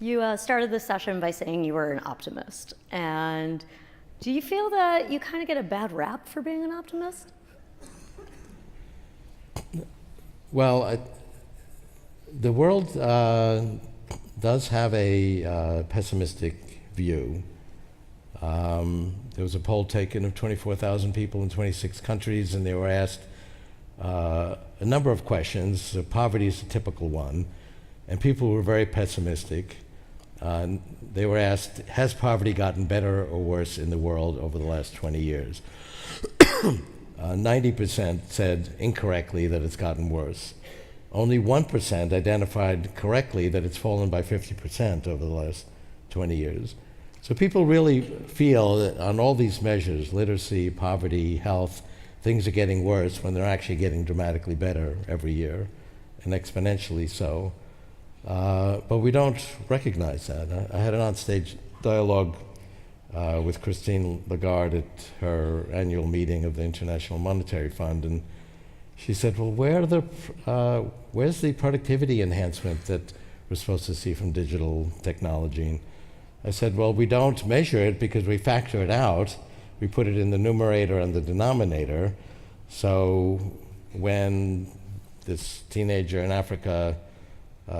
You started this session by saying you were an optimist. And do you feel that you kind of get a bad rap for being an optimist? Well, the world does have a pessimistic view. There was a poll taken of 24,000 people in 26 countries, and they were asked a number of questions. Poverty is a typical one, and people were very pessimistic. They were asked, has poverty gotten better or worse in the world over the last 20 years? 90% said incorrectly that it's gotten worse. Only 1% identified correctly that it's fallen by 50% over the last 20 years. So people really feel that on all these measures, literacy, poverty, health, things are getting worse when they're actually getting dramatically better every year, and exponentially so. But we don't recognize that. I had an onstage dialogue with Christine Lagarde at her annual meeting of the International Monetary Fund, and she said, well, where's the productivity enhancement that we're supposed to see from digital technology? And I said, well, we don't measure it because we factor it out. We put it in the numerator and the denominator. So when this teenager in Africa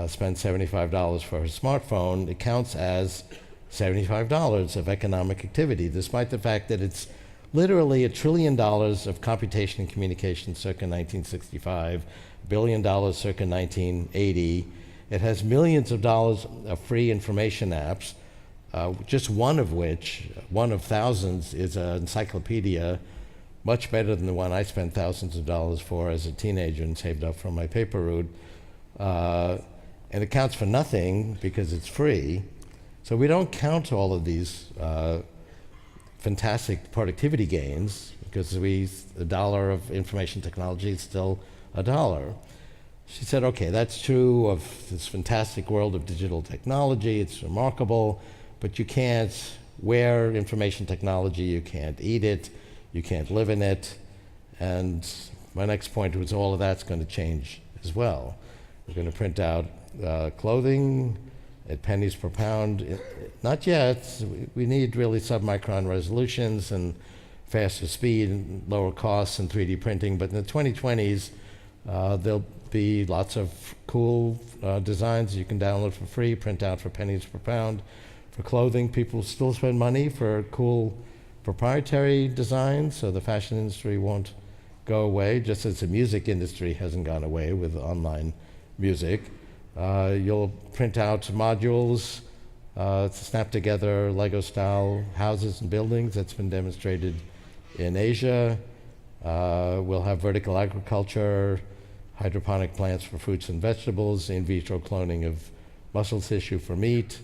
spends $75 for her smartphone, it counts as $75 of economic activity, despite the fact that it's literally $1 trillion of computation and communication circa 1965, $1 billion circa 1980. It has millions of dollars of free information apps, just one of which, one of thousands, is an encyclopedia, much better than the one I spent thousands of dollars for as a teenager and saved up from my paper route. And it counts for nothing because it's free. So we don't count all of these fantastic productivity gains because a dollar of information technology is still a dollar. She said, okay, that's true of this fantastic world of digital technology, it's remarkable, but you can't wear information technology, you can't eat it, you can't live in it. And my next point was all of that's going to change as well. We're going to print out clothing at pennies per pound. Not yet. We need really submicron resolutions and faster speed and lower costs and 3D printing, but in the 2020s, there'll be lots of cool designs you can download for free, print out for pennies per pound. For clothing, people still spend money for cool proprietary designs, so the fashion industry won't go away, just as the music industry hasn't gone away with online music. You'll print out modules to snap together Lego-style houses and buildings. That's been demonstrated in Asia. We'll have vertical agriculture, hydroponic plants for fruits and vegetables, in vitro cloning of muscle tissue for meat,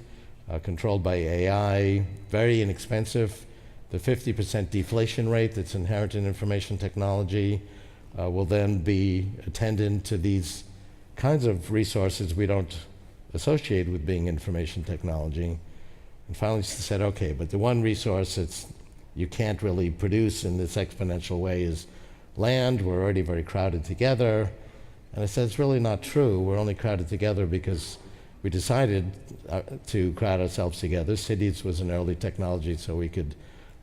controlled by AI, very inexpensive. The 50% deflation rate that's inherent in information technology will then be attendant to these kinds of resources we don't associate with being information technology. And finally she said, okay, but the one resource that's you can't really produce in this exponential way is land. We're already very crowded together. And I said, it's really not true. We're only crowded together because we decided to crowd ourselves together. Cities was an early technology so we could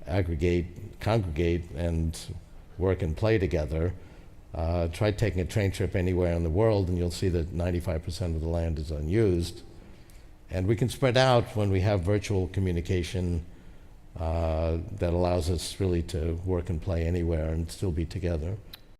aggregate, congregate, and work and play together. Try taking a train trip anywhere in the world and you'll see that 95% of the land is unused. And we can spread out when we have virtual communication that allows us really to work and play anywhere and still be together.